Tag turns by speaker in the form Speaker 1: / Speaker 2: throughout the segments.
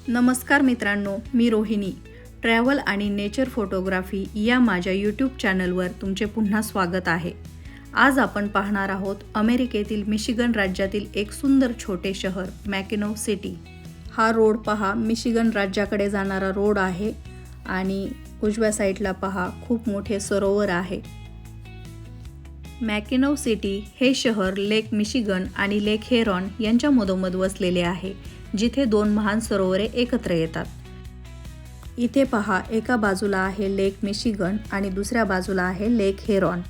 Speaker 1: नमस्कार मित्रांनो, मी रोहिणी. ट्रॅव्हल आणि नेचर फोटोग्राफी या माझ्या यूट्यूब चॅनलवर तुमचे पुन्हा स्वागत आहे. आज आपण पाहणार आहोत अमेरिकेतील मिशिगन राज्यातील एक सुंदर छोटे शहर मॅकिनो सिटी. हा रोड पहा, मिशिगन राज्याकडे जाणारा रोड आहे आणि उजव्या साईडला पहा खूप मोठे सरोवर आहे. मॅकिनो सिटी हे शहर लेक मिशिगन आणि लेक हेरॉन यांच्या मधोमध वसलेले आहे, जिथे दोन महान सरोवरे एकत्र येतात. इथे पहा, एका बाजूला आहे लेक मिशिगन आणि दुसऱ्या बाजूला आहे लेक हेरॉन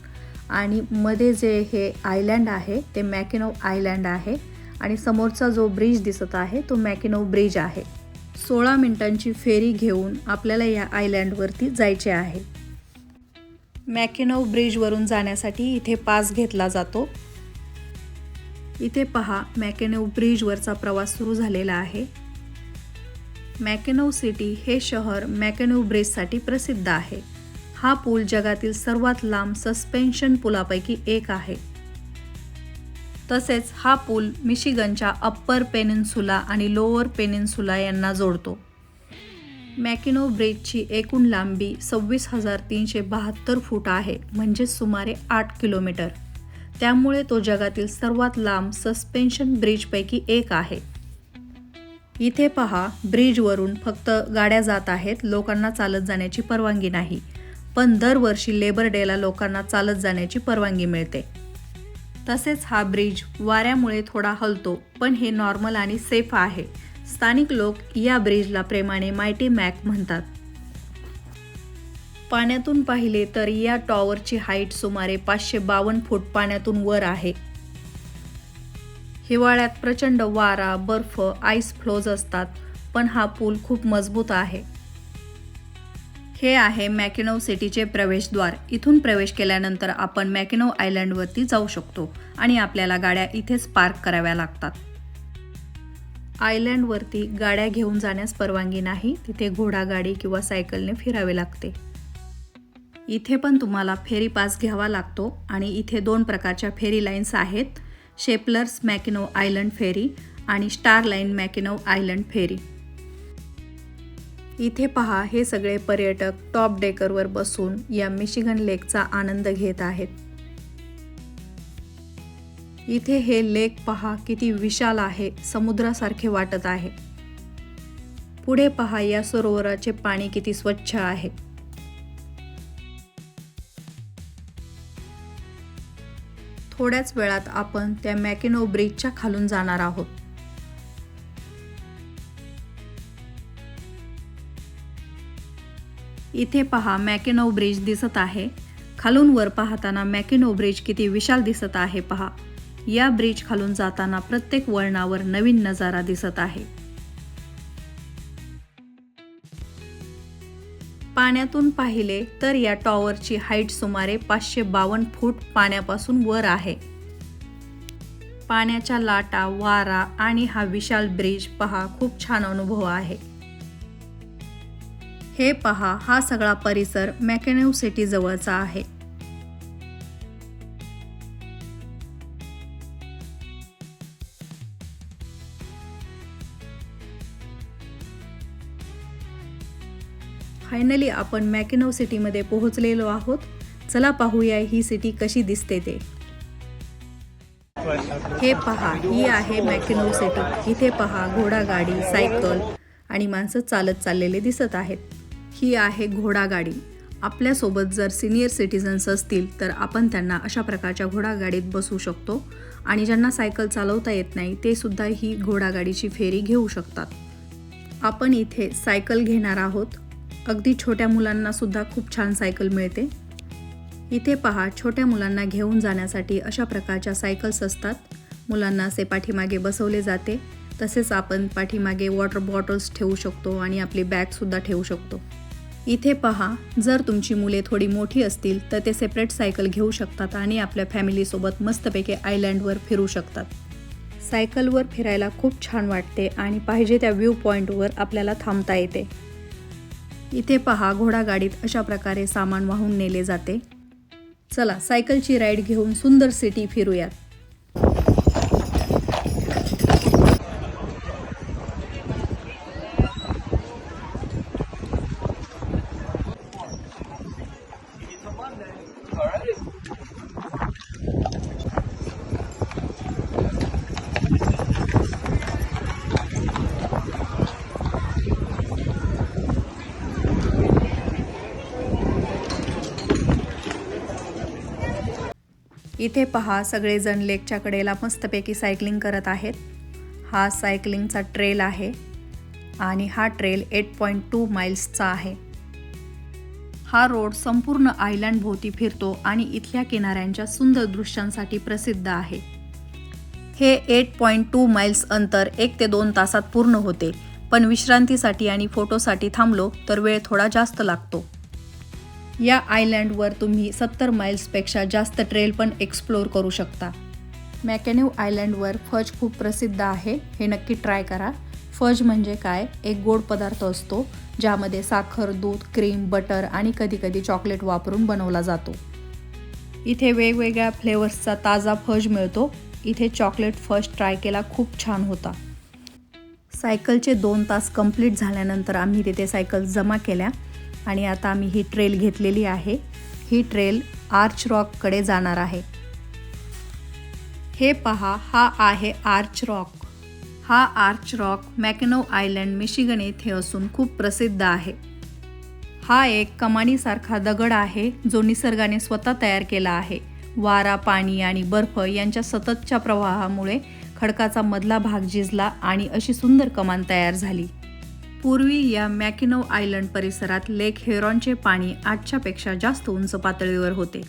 Speaker 1: आणि मध्ये जे हे आयलँड आहे ते मॅकिनो आयलँड आहे आणि समोरचा जो ब्रिज दिसत आहे तो मॅकिनो ब्रिज आहे. 16 मिनिटांची फेरी घेऊन आपल्याला या आयलँडवरती जायचे आहे. मॅकिनो ब्रिजवरून जाण्यासाठी इथे पास घेतला जातो. इथे पहा, मॅकिनो ब्रिजवरचा प्रवास सुरू झालेला आहे. मॅकिनो सिटी हे शहर मॅकिनो ब्रिजसाठी प्रसिद्ध आहे. हा पूल जगातील सर्वात लांब सस्पेन्शन पुलापैकी एक आहे. तसेच हा पूल मिशिगनच्या अप्पर पेनिन्सुला आणि लोअर पेनिन्सुला यांना जोडतो. मॅकिनो ब्रिजची एकूण लांबी 26,372 फूट आहे, म्हणजे सुमारे 8 किलोमीटर. त्यामुळे तो जगातील सर्वात लांब सस्पेन्शन ब्रिजपैकी एक आहे. इथे पहा, ब्रिजवरून फक्त गाड्या जात आहेत, लोकांना चालत जाण्याची परवानगी नाही. पण दरवर्षी लेबर डेला लोकांना चालत जाण्याची परवानगी मिळते. तसेच हा ब्रिज वाऱ्यामुळे थोडा हलतो, पण हे नॉर्मल आणि सेफ आहे. स्थानिक लोक या ब्रिजला प्रेमाने मायटी मॅक म्हणतात. पाण्यातून पाहिले तर या टॉवरची हाईट सुमारे 552 फूट पाण्यातून वर आहे. हिवाळ्यात प्रचंड वारा, बर्फ, आईस फ्लोज असतात, पण हा पूल खूप मजबूत आहे. हे आहे मॅकिनो सिटीचे प्रवेशद्वार. इथून प्रवेश केल्यानंतर आपण मॅकिनो आयलँडवरती जाऊ शकतो आणि आपल्याला गाड्या इथेच पार्क कराव्या लागतात. आयलँडवरती गाड्या घेऊन जाण्यास परवानगी नाही. तिथे घोडागाडी किंवा सायकलने फिरावे लागते. इथे पण तुम्हाला फेरी पास घ्यावा लागतो आणि इथे 2 प्रकारच्या फेरी लाईन्स आहेत, शेपलर्स मॅकिनो आयलंड फेरी आणि स्टार लाईन मॅकिनो आयलंड फेरी. इथे पहा, हे सगळे पर्यटक टॉप डेकरवर बसून या मिशिगन लेकचा आनंद घेत आहेत. इथे हे लेक पहा किती विशाल आहे, समुद्रासारखे वाटत आहे. पुढे पहा, या सरोवराचे पाणी किती स्वच्छ आहे. थोड्याच वेळात आपण त्या मॅकिनो ब्रिजच्या खालून जाणार आहोत. इथे पहा, मॅकिनो ब्रिज दिसत आहे. खालून वर पाहताना मॅकिनो ब्रिज किती विशाल दिसत आहे पहा. या ब्रिज खालून जाताना प्रत्येक वळणावर नवीन नजारा दिसत आहे. पाण्यातून पाहिले तर या टॉवरची हाईट सुमारे 552 फूट पाण्यापासून वर आहे. पाण्याच्या लाटा, वारा आणि हा विशाल ब्रिज पहा, खूप छान अनुभव आहे. हे पहा, हा सगळा परिसर मॅकिनो सिटी जवळचा आहे. फायनली आपण मॅकिनो सिटीमध्ये पोहोचलेलो आहोत. चला पाहूया ही सिटी कशी दिसते ते. हे पहा, ही आहे मॅकिनो सिटी. इथे पहा, घोडागाडी, सायकल आणि माणसं चालत चाललेले दिसत आहेत. ही आहे घोडागाडी. आपल्यासोबत जर सिनियर सिटीजन्स असतील तर आपण त्यांना अशा प्रकारच्या घोडागाडीत बसवू शकतो आणि ज्यांना सायकल चालवता येत नाही ते सुद्धा ही घोडागाडीची फेरी घेऊ शकतात. आपण इथे सायकल घेणार आहोत. अगदी छोट्या मुलांना सुद्धा खूप छान सायकल मिळते. इथे पहा, छोट्या मुलांना घेऊन जाण्यासाठी अशा प्रकारच्या सायकल्स असतात. मुलांना असे पाठीमागे बसवले जाते. तसेच आपण पाठीमागे वॉटर बॉटल्स ठेवू शकतो आणि आपली बॅगसुद्धा ठेवू शकतो. इथे पहा, जर तुमची मुले थोडी मोठी असतील तर ते सेपरेट सायकल घेऊ शकतात आणि आपल्या फॅमिलीसोबत मस्तपैकी आयलँडवर फिरू शकतात. सायकलवर फिरायला खूप छान वाटते आणि पाहिजे त्या व्ह्यू पॉईंटवर आपल्याला थांबता येते. इथे पहा, घोडागाडीत अशा प्रकारे सामान वाहून नेले जाते. चला, सायकलची राईड घेऊन सुंदर सिटी फिरूयात. इथे पहा सगळेजण लेकच्या कडेला मस्तपैकी सायकलिंग करत आहेत. हा सायकलिंगचा ट्रेल आहे आणि हा ट्रेल 8.2 माइल्सचा आहे. हा रोड संपूर्ण आयलँड भोवती फिरतो आणि इथल्या किनाऱ्यांच्या सुंदर दृश्यांसाठी प्रसिद्ध आहे. हे 8.2 माइल्स अंतर 1 ते 2 तासात पूर्ण होते, पण विश्रांतीसाठी आणि फोटोसाठी थांबलो तर वेळ थोडा जास्त लागतो. या आयलँडवर तुम्ही 70 माइल्सपेक्षा जास्त ट्रेल पण एक्सप्लोर करू शकता. मॅकेन्यू आयलँडवर फज खूप प्रसिद्ध आहे, हे नक्की ट्राय करा. फज म्हणजे काय? एक गोड पदार्थ असतो ज्यामध्ये साखर, दूध, क्रीम, बटर आणि कधीकधी चॉकलेट वापरून बनवला जातो. इथे वेगवेगळ्या फ्लेवर्सचा ताजा फज मिळतो. इथे चॉकलेट फज ट्राय केला, खूप छान होता. सायकलचे 2 तास कंप्लीट झाल्यानंतर आम्ही तिथे सायकल जमा केल्या आणि आता आम्ही ही ट्रेल घेतलेली आहे. ही ट्रेल आर्च रॉककडे जाणार आहे. हे पहा, हा आहे आर्च रॉक. हा आर्च रॉक मॅकेनो आयलँड मिशिगन येथे असून खूप प्रसिद्ध आहे. हा एक कमानीसारखा दगड आहे जो निसर्गाने स्वतः तयार केला आहे. वारा, पाणी आणि बर्फ यांच्या सततच्या प्रवाहामुळे खडकाचा मधला भाग झिजला आणि अशी सुंदर कमान तयार झाली. पूर्वी या मॅकेनो आयलँड परिसरात लेक हेरॉनचे पाणी आजच्यापेक्षा जास्त उंच पातळीवर होते.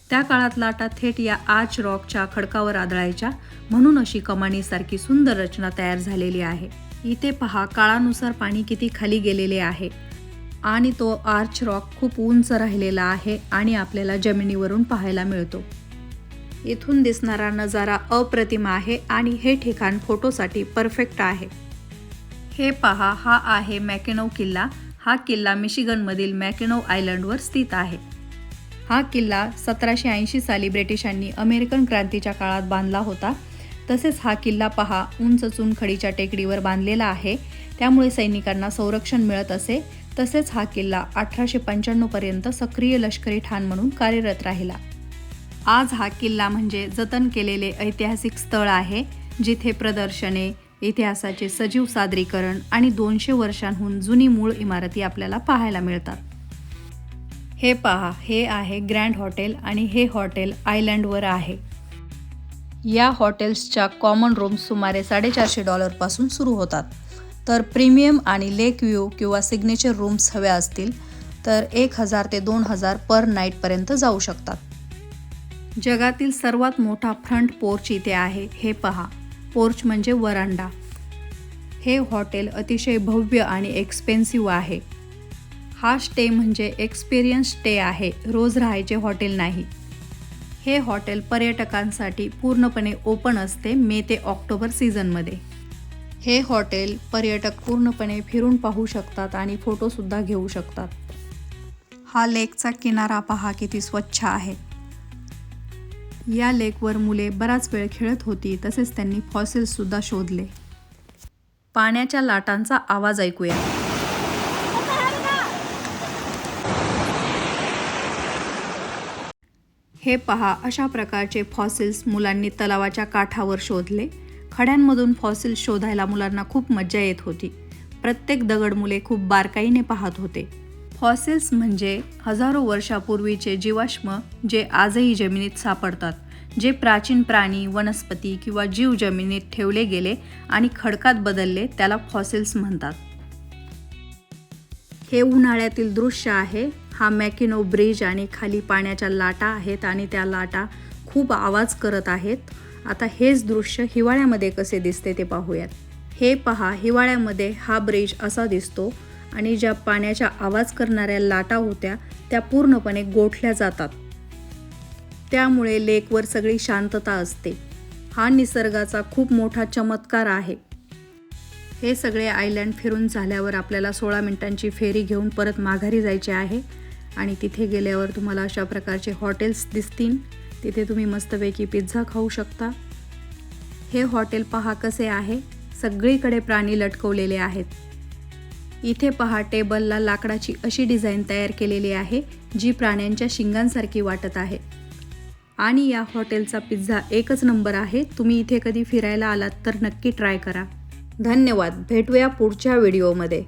Speaker 1: त्या काळात लाटा थेट या आर्च रॉकच्या खडकावर आदळायच्या, म्हणून अशी कमानीसारखी सुंदर रचना तयार झालेली आहे. इथे पहा, काळानुसार पाणी किती खाली गेलेले आहे आणि तो आर्च रॉक खूप उंच राहिलेला आहे आणि आपल्याला जमिनीवरून पाहायला मिळतो. इथून दिसणारा नजारा अप्रतिम आहे आणि हे ठिकाण फोटोसाठी परफेक्ट आहे. हे पहा, हा आहे मॅकेनो किल्ला. हा किल्ला मिशिगनमधील मॅकेनो आयलँडवर स्थित आहे. हा किल्ला 1780 साली ब्रिटिशांनी अमेरिकन क्रांतीच्या काळात बांधला होता. तसेच हा किल्ला पहा, उंच चुनखडीच्या टेकडीवर बांधलेला आहे, त्यामुळे सैनिकांना संरक्षण मिळत असे. तसेच हा किल्ला 1895 पर्यंत सक्रिय लष्करी ठाण म्हणून कार्यरत राहिला. आज हा किल्ला म्हणजे जतन केलेले ऐतिहासिक स्थळ आहे, जिथे प्रदर्शने, इतिहासाचे सजीव सादरीकरण आणि 200 वर्षांहून जुनी मूळ इमारती आपल्याला पाहायला मिळतात. हे पहा, हे आहे ग्रँड हॉटेल आणि हे हॉटेल आयलँडवर आहे. या हॉटेल्सच्या कॉमन रूम्स सुमारे $450 पासून सुरू होतात. तर प्रीमियम आणि लेक व्ह्यू किंवा सिग्नेचर रूम्स हव्या असतील तर 1000 ते 2000 पर नाईटपर्यंत जाऊ शकतात. जगातील सर्वात मोठा फ्रंट पोर्च इथे आहे. हे पहा, पोर्च म्हणजे वरांडा. हे हॉटेल अतिशय भव्य आणि एक्सपेन्सिव्ह आहे. हा स्टे म्हणजे एक्सपिरियन्स स्टे आहे, रोज राहायचे हॉटेल नाही. हे हॉटेल पर्यटकांसाठी पूर्णपणे ओपन असते मे ते ऑक्टोबर सीझनमध्ये. हे हॉटेल पर्यटक पूर्णपणे फिरून पाहू शकतात आणि फोटोसुद्धा घेऊ शकतात. हा लेकचा किनारा पहा, किती स्वच्छ आहे. या लेकवर मुले बराच वेळ खेळत होती. तसेच त्यांनी फॉसिल्ससुद्धा शोधले. पाण्याच्या लाटांचा आवाज ऐकूया. हे पहा, अशा प्रकारचे फॉसिल्स मुलांनी तलावाच्या काठावर शोधले. खड्यांमधून फॉसिल्स शोधायला मुलांना खूप मजा येत होती. प्रत्येक दगड मुले खूप बारकाईने पाहत होते. फॉसिल्स म्हणजे हजारो वर्षापूर्वीचे जीवाश्म जे आजही जमिनीत सापडतात. जे प्राचीन प्राणी, वनस्पती किंवा जीव जमिनीत ठेवले गेले आणि खडकात बदलले, त्याला फॉसिल्स म्हणतात. हे उन्हाळ्यातील दृश्य आहे. हा मॅकेनो ब्रिज आणि खाली पाण्याच्या लाटा आहेत आणि त्या लाटा खूप आवाज करत आहेत. आता हेच दृश्य हिवाळ्यामध्ये कसे दिसते ते पाहूयात. हे पहा, हिवाळ्यामध्ये हा ब्रिज असा दिसतो आणि ज्या पाण्याच्या आवाज करणाऱ्या लाटा होत्या त्या पूर्णपणे गोठल्या जातात. त्यामुळे लेकवर सगळी शांतता असते. हा निसर्गाचा खूप मोठा चमत्कार आहे. हे सगळे आयलँड फिरून झाल्यावर आपल्याला 16 मिनिटांची फेरी घेऊन परत माघारी जायचे आहे आणि तिथे गेल्यावर तुम्हाला अशा प्रकारचे हॉटेल्स दिसतील. तिथे तुम्ही मस्तपैकी पिझ्झा खाऊ शकता. हे हॉटेल पहा कसे आहे. सगळीकडे प्राणी लटकवलेले आहेत. इथे पहा, टेबलला लाकडाची अशी डिझाईन तयार केलेली आहे जी प्राण्यांच्या शिंगांसारखी वाटत आहे. आणि या हॉटेलचा पिझ्झा एकच नंबर आहे. तुम्ही इथे कधी फिरायला आलात तर नक्की ट्राय करा. धन्यवाद. भेटूया पुढच्या व्हिडिओमध्ये.